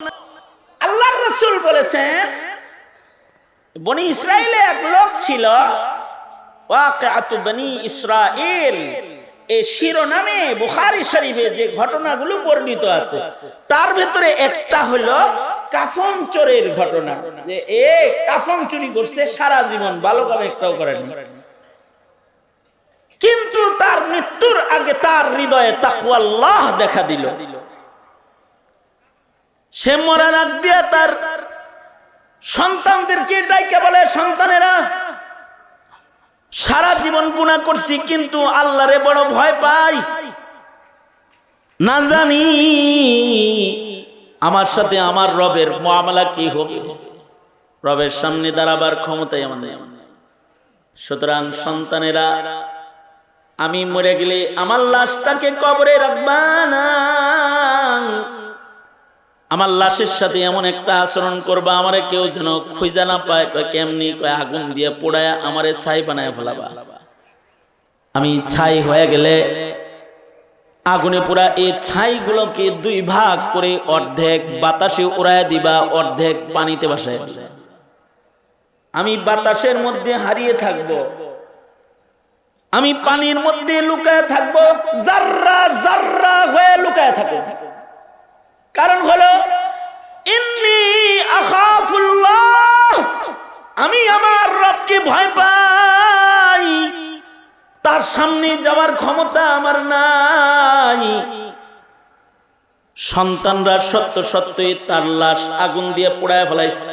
আল্লাহর রাসূল বলেছেন, বনি ইসরাইলে এক লোক ছিল, ওয়াকিআতু বনি ইসরাইল, এই শিরোনামে বুখারী শরীফে যে ঘটনাগুলো বর্ণিত আছে তার ভিতরে একটা হলো কাফন চোরের ঘটনা। যে এ কাফন চুরি করছে, সারা জীবন ভালো কাজ একটাও করেনি, কিন্তু তার মৃত্যুর আগে তার হৃদয়ে তাকওয়াল্লাহ দেখা দিল। সে মরার আগ দিয়ে তার সন্তানদেরকে ডাইকে বলে, সন্তানেরা সারা জীবন গুনাহ করছি কিন্তু আল্লাহরে বড় ভয় পাই, না জানি আমার সাথে আমার রবের মুআমালা কি হবে, রবের সামনে দাঁড়াবার ক্ষমতাই আমার নেই। সুতরাং সন্তানেরা, আমি মরে গেলে আমার লাশটাকে কবরে রাখবা না, আমার লাশের সাথে এমন একটা আচরণ করবা আমারে কেউ যেন খুঁজে না পায়। কেমনি? আগুন দিয়ে পোড়ায় আমারে ছাই বানায় ফেলাবা। আমি ছাই হয়ে গেলে আগুনে পোড়া এই ছাইগুলোকে দুই ভাগ করে অর্ধেক বাতাসে উড়ায় দিবা, অর্ধেক পানিতে ভাসায় দিবা। আমি বাতাসের মধ্যে হারিয়ে থাকব, আমি পানির মধ্যে লুকায় থাকব, জাররা জাররা হয়ে লুকায় থাকব। কারণ হলো ইন্নী আখাফুল্লাহ, আমি আমার রবকে ভয় পাই, তার সামনে যাওয়ার ক্ষমতা আমার নাই। সন্তানরা সত্য সত্যই তার লাশ আগুন দিয়ে পোড়ায় ফেলাইছে,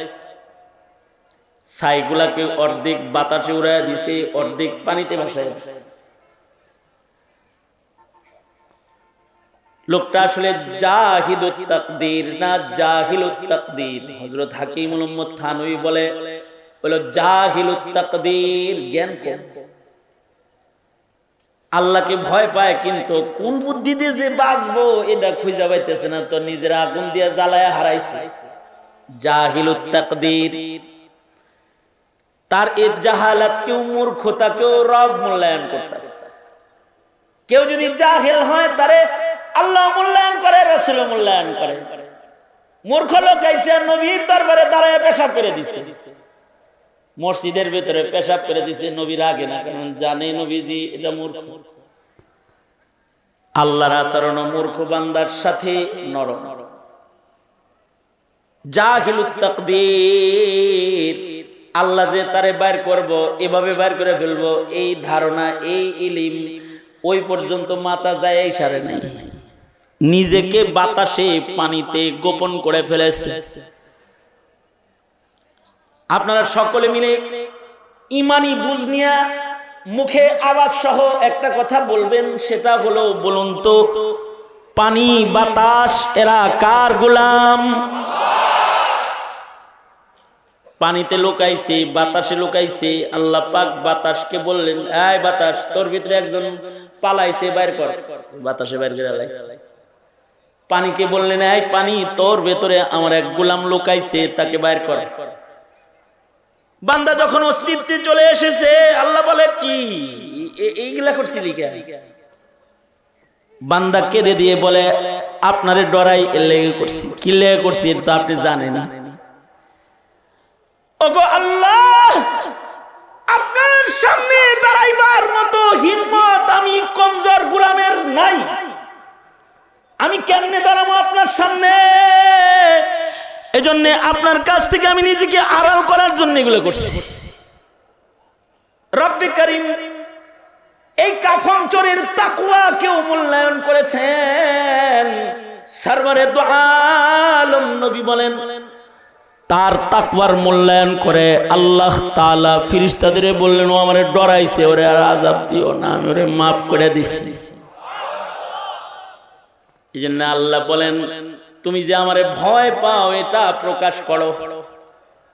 ছাইগুলাকে অর্ধেক বাতাসে উড়ায় দিছে, অর্ধেক পানিতে ভাসায় দিছে। লোকটা আসলে জাহিলুত তাকদীর না জাহিলুত তাকদীর। হযরত হাকিমুল উম্মত থানভী বলে হলো জাহিলুত তাকদীর, জ্ঞান কম, আল্লাহকে ভয় পায় কিন্তু কোন বুদ্ধি দিয়ে যে বাঁচবো এটা খুঁজে পাইতেছে না, তো নিজের আগুন দিয়ে জ্বালায় হারাইছে। জাহিলুত তাকদীর, তার এই জাহালাতকেও মূর্খতাকেও রব মূল্যায়ন করতেছে। কেউ যদি জাহিল হয় তারে আল্লাহ মূল্যায়ন করে, রাসূল মূল্যায়ন করে। মূর্খ লোক আইসা নবীর দরবারে দাঁড়ায় পেশাব করে দিছে, মসজিদের ভিতরে পেশাব করে দিছে, নবীর আগে না, কারণ জানে নবীজি এটা মূর্খ। আল্লাহর আচরণ মূর্খ বান্দার সাথে নরম। জাহিলুত তাকদীর, আল্লাহ যে তারে বাইর করব, এভাবে বাইর করে ফেলবো, এই ধারণা, এই ইলম ওই পর্যন্ত মাথা যায় এই সারে নাই, নিজেকে বাতাসে পানিতে গোপন করে ফেলেছে। আপনারা সকলে মিলে ইমানি বুঝ নিয়া মুখে আওয়াজ সহ একটা কথা বলবেন, সেটা হলো, বলুন তো পানি বাতাস এরা কার গোলাম? পানিতে লুকাইছে, বাতাসে লুকাইছে। আল্লাহ পাক বাতাসকে বললেন, এই বাতাস, তোর ভিতরে একজন পালাইছে, বাইর কর। বাতাসে বাইর করে লাইছে। পানিকে বললেন, এই পানি, তোর ভেতরে আমার এক গোলাম লুকাইছে, তাকে বাইর কর। বান্দা যখন অস্তিত্বে চলে এসেছে, আল্লাহ বলে, কি এইগুলা করছিলি কেন? বান্দা কেঁদে দিয়ে বলে, আপনারে ডরাই লেগে করছি। কি লেগে করছি এটা তো আপনি জানেন। ওগো আল্লাহ, আপনার সামনে দাঁড়াইবার মতো হিম্মত আমি কমজোর গোলামের নাই, আমি কেমনে দাঁড়াবো আপনার সামনে? এজন্য আপনার কাছ থেকে আমি নিজেকে আড়াল করার জন্য এগুলো করছি। রব্বে কারীম এই কাফন চোরের তাকওয়া কেউ মূল্যায়ন করেছেন। সরওয়ারে দু আলম নবী বলেন, তার তাকওয়ার মূল্যায়ন করে আল্লাহ তাআলা ফেরেশতাদের বললেন, ও আমারে ডরাইছে, ওরে আর আযাব দিও না, আমি ওরে মাফ করে দিছি। এইজন্য আল্লাহ বলেন, তুমি যে আমারে ভয় পাও এটা প্রকাশ করো।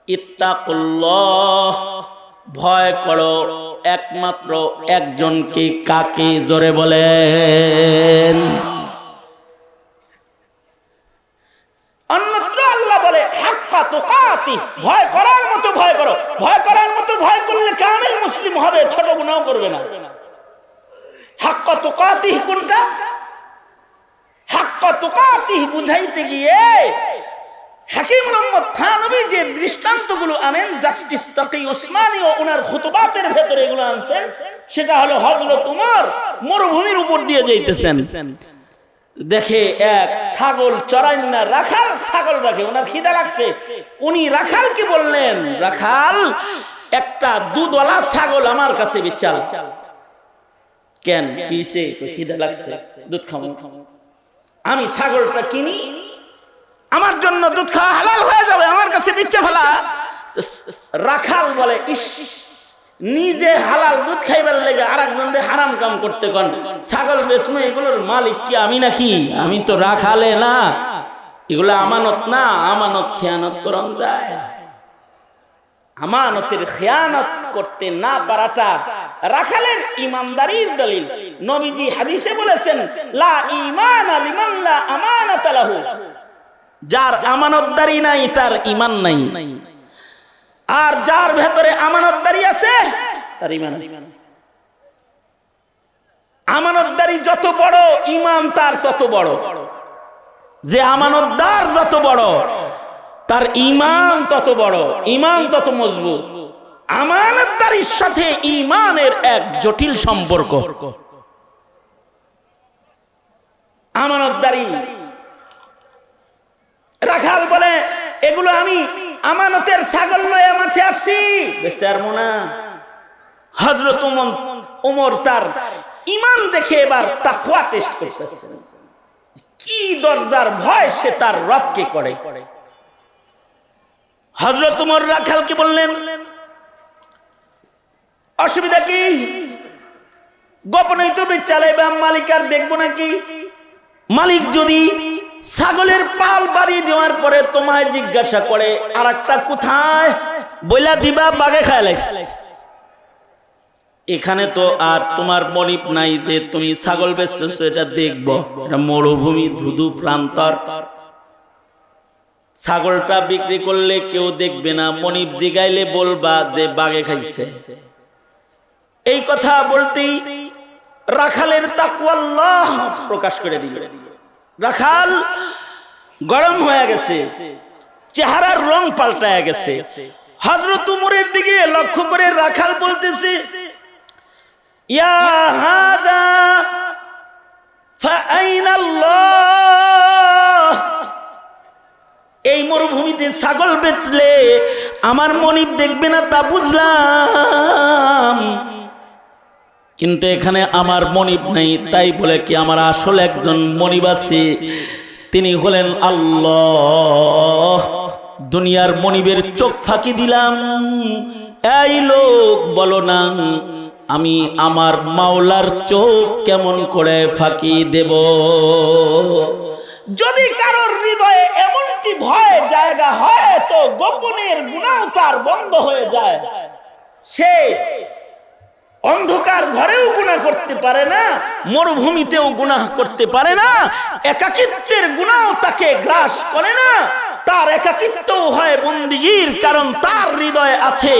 ইত্তাকুল্লাহ, ভয় করো একমাত্র একজনকে। কাকে? জোরে বলেন। অন্যত্র আল্লাহ বলে, হাক্কা তুকাতি, ভয় করার মতো ভয় করো। ভয় করার মতো ভয় করলে কামিল মুসলিম হবে, ছোট গুনাহ করবে না। হাক্কা তুকাতি কোনটা? হাক্কা তুকাতি বুঝাইতে গিয়ে মোহাম্মদ থানভী যে দৃষ্টান্তগুলো আনেন জাস্টিস তাকি উসমানী ও ওনার খুতবাতের ভেতরে এগুলো আনছেন, সেটা হলো হযরত উমর মরুভূমির উপর দিয়ে যাইতেছেন, দেখে এক ছাগল চড়াইন না, রাখাল ছাগল রাখে, ওনার খিদা লাগছে, উনি রাখালকে বললেন, রাখাল একটা দুধওয়ালা ছাগল আমার কাছে বিচাল। কেন কিসে? খিদা লাগছে, দুধ খাবো। আমি ছাগলটা কিনি, আমার জন্য দুধ খাওয়া হালাল হয়ে যাবে, আমার কাছে বিচ্ছে ফেলা। রাখাল বলে, ইস, নিজে হালাল দুধ খাইবার লেগে আর একজনকে হারাম কাম করতে কোন, ছাগল বেচমু, এগুলোর মালিক কি আমি নাকি? আমি তো রাখালে না, এগুলো আমানত না, আমানত খেয়ানত করন যায়। আমানতের খেয়ানত করতে না পারাটা রাখালের ইমানদারির দলিল। নবীজি হাদিসে বলেছেন, লা ঈমানা লিমান লা আমানাতা লাহু, যার আমানতদারি নাই তার ঈমান নাই, আর যার ভেতরে আমানতদারি আছে তার ঈমান আছে। আমানতদারি যত বড়, ঈমান তার তত বড়। যে আমানতদার যত বড়, তার ঈমান তত বড়, ঈমান তত মজবুত। আমানতদারির সাথে ঈমানের এক জটিল সম্পর্ক। আমানতদারি, রাখাল বলে, এগুলো আমি আমানতের ছাগল লয়ে মাঠে আসছি, বেচতে পারবো না। হযরত ওমর তার ঈমান দেখে এবার তাকওয়া টেস্ট করতেছেন, কি দরজার ভয় সে তার রবকে করে। হযরত ওমর রাখালকে বললেন, অসুবিধা কি? গোপনেই তো চালাইবা, মালিক আর দেখবো নাকি? মালিক যদি ছাগলের পাল বাড়ি দেওয়ার পরে তোমায় জিজ্ঞাসা করে আর একটা কোথায়, বইলা দিবা বাগে খায় লাইছে। এখানে তো আর তোমার মনিব নাই যে তুমি ছাগল বেচছো, এটা দেখবো, এটা মরুভূমি, ধুধু প্রান্তর, ছাগলটা বিক্রি করলে কেউ দেখবে না, মনিব জিগাইলে বলবা যে বাগে খাইছে। এই কথা বলতেই রাখালের তাকওয়া আল্লাহ প্রকাশ করে দিল। রাখাল গরম হয়ে গেছে, চেহারার রং পাল্টায় গেছে। হযরত উমরের দিকে লক্ষ্য করে রাখাল বলতেছে, ইয়া হাদা ফাআইনাল্লাহ, এই মরুভূমিতে ছাগল বেচলে আমার মনিব দেখবে না তা বুঝলাম, কিন্তু এখানে আমার মনিব নেই, তাই বলে কি আমার আসল একজন মনিব আছে, তিনি হলেন আল্লাহ। দুনিয়ার মনিবের চোখ ফাঁকি দিলাম। এই লোক বলো না, আমি আমার মাওলার চোখ কেমন করে ফাঁকি দেব? যদি কারোর হৃদয়ে এমনটি ভয় জায়গা হয়, তো গোপনের গুনাহ তার বন্ধ হয়ে যায়। সে অন্ধকার ঘরেও গুনাহ করতে পারে না, মরুভূমিতেও গুনাহ করতে পারে না, একাকিত্বের গুনাহ তাকে গ্রাস করে না। তার একাকিত্বও হয় বন্দিগির, কারণ তার হৃদয়ে আছে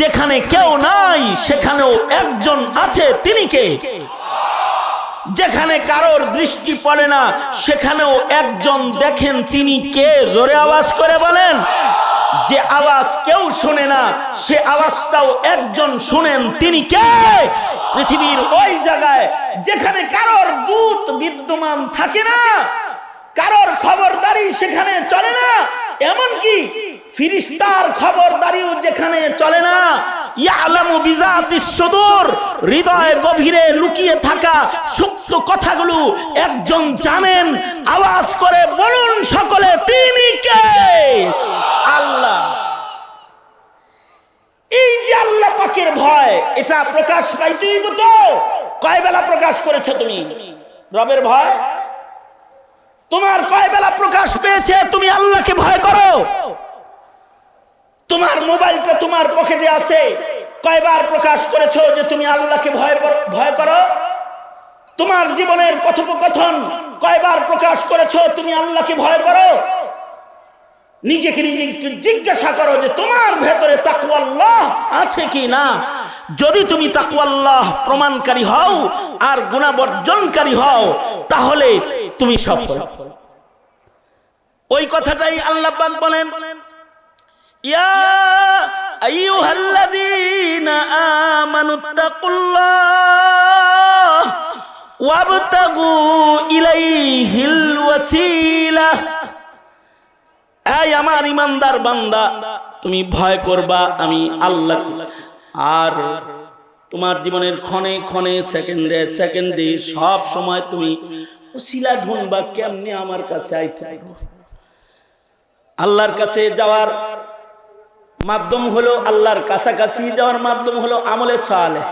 যেখানে কেউ নাই সেখানেও একজন আছে, তিনি কে? যেখানে কারোর দৃষ্টি পড়ে না সেখানেও একজন দেখেন, তিনি কে? জোরে আওয়াজ করে বলেন। যে আওয়াজ কেউ শুনে না সে আওয়াজটাও একজন শুনেন, তিনি কে? পৃথিবীর ওই জায়গায় যেখানে কারোর দূত বিদ্যমান থাকে না, কারোর খবরদারি সেখানে চলে না, এমনকি ফিরিস্তার খবরদারিও যেখানে চলে না, ইয়ালামু বিজাতিস সুদূর, হৃদয়ে গভীরে লুকিয়ে থাকা সুপ্ত কথাগুলো একজন জানেন। আওয়াজ করে বলুন সকলে, তিনি কে? আল্লাহ। এই যে আল্লাহ পাকের ভয়, এটা প্রকাশ পাইতেই তো। কয় বেলা প্রকাশ করেছো তুমি রবের ভয়? তোমার কয় বেলা প্রকাশ পেয়েছে তুমি আল্লাহকে ভয় করো? তোমার মোবাইলটা তোমার পকেটে আছে, কয়বার প্রকাশ করেছো যে তুমি আল্লাহকে ভয় করো? তোমার জীবনের কথোপকথন কয়বার প্রকাশ করেছো তুমি আল্লাহকে ভয় করো? নিজেকে নিজে একটু জিজ্ঞাসা করো যে তোমার ভেতরে তাকওয়া আল্লাহ আছে কি না। যদি তুমি তাকওয়া আল্লাহ প্রমাণকারী হও আর গুনাহ বর্জনকারী হও, তাহলে তুমি সফল। ওই কথাটাই আল্লাহ পাক বলেন, ইয়া আইয়ুহাল্লাযীনা আমানুত্তাকুল্লাহ ওয়াবতাগু ইলাইহিল ওয়াসিলা। এই আমার ইমানদার বান্দা, তুমি ভয় করবা আমি আল্লাহ, আর তোমার জীবনের ক্ষণে ক্ষণে সেকেন্ডে সেকেন্ডে সব সময় তুমি ওসিলা ঢুনবা কেমনে আমার কাছে আইতে পারবো। আল্লাহর কাছে যাওয়ার মাধ্যম হলো, আল্লাহর কাছাকাছি যাওয়ার মাধ্যম হলো আমলে সালেহ।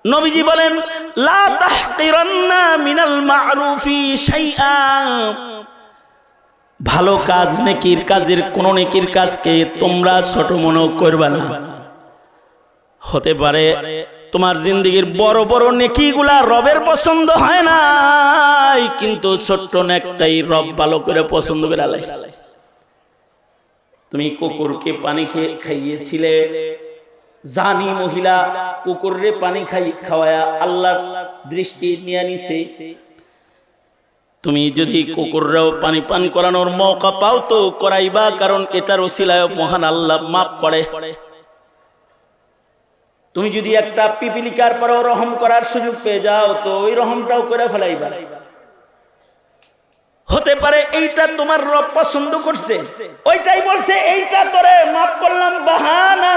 নবীজি বলেন লা তাহকিরান্না মিনাল মা'রুফি শাইআ, ভালো কাজ নেকির কাজের কোন নেকির কাজকে তোমরা ছোট মনে করবে না। হতে পারে তোমার জিন্দেগীর বড় বড় নেকিগুলা রবের পছন্দ হয় না, কিন্তু ছোট্ট নেকটাই রব ভালো করে পছন্দ করে আলাইছে। তুমি কুকুরকে পানি খাইয়েছিলে, জানি মহিলা কুকুররে পানি খাওয়ায়া আল্লাহর দৃষ্টি নিয়ে নিছে। তুমি যদি কুকুররাও পানি পান করানোর মৌকা পাও তো করাইবা, কারণ এটার ওসিলায় মহান আল্লাহ মাফ করে। তুমি যদি একটা পিপিলিকার পরেও রহম করার সুযোগ পেয়ে যাও তো ওই রহমটাও করে ফেলাইবা। হতে পারে এইটা তোমার রব পছন্দ করছে, ওইটাই বলছে এইটা তোরে মাফ করলাম, বাহানা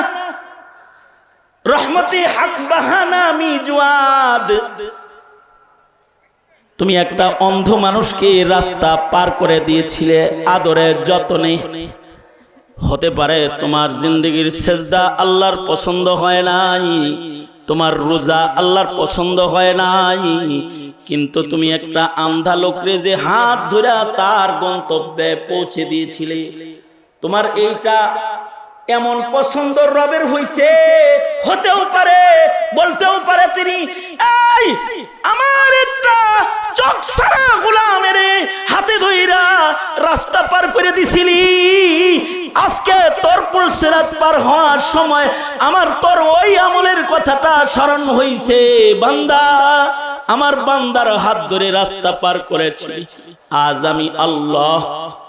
রহমতি হক বাহানা আমি জুয়াদ। তুমি একটা অন্ধ মানুষকে রাস্তা পার করে দিয়েছিলে আদরে যতনে। হতে পারে তোমার জিন্দেগীর সেজদা আল্লাহর পছন্দ হয় নাই, তোমার রোজা আল্লাহর পছন্দ হয় নাই, কিন্তু তুমি একটা আন্ধা লোকরে যে হাত ধরে তার গন্তব্যে পৌঁছে দিয়েছিলে, তোমার এইটা এমন পছন্দ রবের হইছে। হতেও পারে, বলতেও পারে তিনি এই আমার একটা চোখ সারা গোলামের হাতে ধইরা রাস্তা পার করে দিছিলি, আজকে তোর পুলসিরাত পার হওয়ার সময় আমার তোর ওই আমলের কথাটা স্মরণ হইছে। বান্দা, আমার বান্দার হাত ধরে রাস্তা পার করেছি, আজ আমি আল্লাহ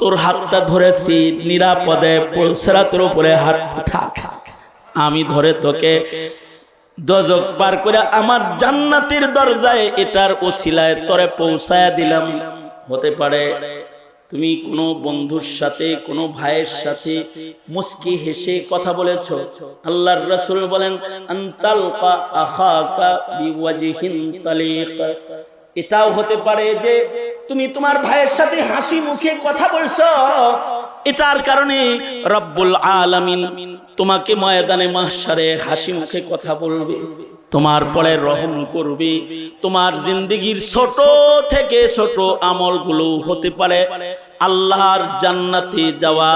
তোর হাতটা ধরেছি, নিরাপদে পুলসিরাতের উপরে হাত থাক, আমি ধরে তোকে দোজখ পার করে আমার জান্নাতের দরজায় এটার ওসিলায় তোরে পৌঁছায়া দিলাম। হতে পারে তুমি কোনো বন্ধুর সাথে, কোনো ভাইয়ের সাথে মুস্কি হেসে কথা বলেছ। আল্লাহর রাসূল বলেন আনতালকা আখাকা বিওয়াজহিন তালিক, এটাও হতে পারে যে তুমি তোমার ভাইয়ের সাথে হাসি মুখে কথা বলছো, এটার কারণে রব্বুল আলামিন তোমাকে ময়দানে মাহশারে হাসি মুখে কথা বলবে, তোমার পরে রহম করবে। তোমার জিন্দেগীর ছোট থেকে ছোট আমলগুলো হতে পারে আল্লাহর জান্নাতে যাওয়া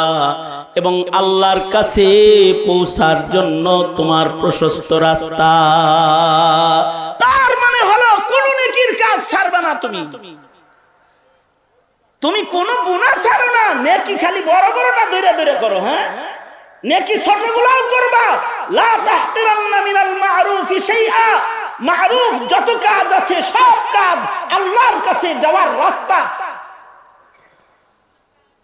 এবং আল্লাহর কাছে পৌঁছার জন্য তোমার প্রশস্ত রাস্তা। তার মানে হলো কোন নেকির কাজ ছাড়বে না তুমি, তুমি কোন গুনাহ ছাড়ো না, নেকি খালি বড় বড়টা ধরে ধরে করো। হ্যাঁ, নেকি ছোটগুলোও করবা। লা তাহকিরান্না মিনাল মা'রুফি শাইআ, মা'রুফ যত কাজ আছে সব কাজ আল্লাহর কাছে যাওয়ার রাস্তা।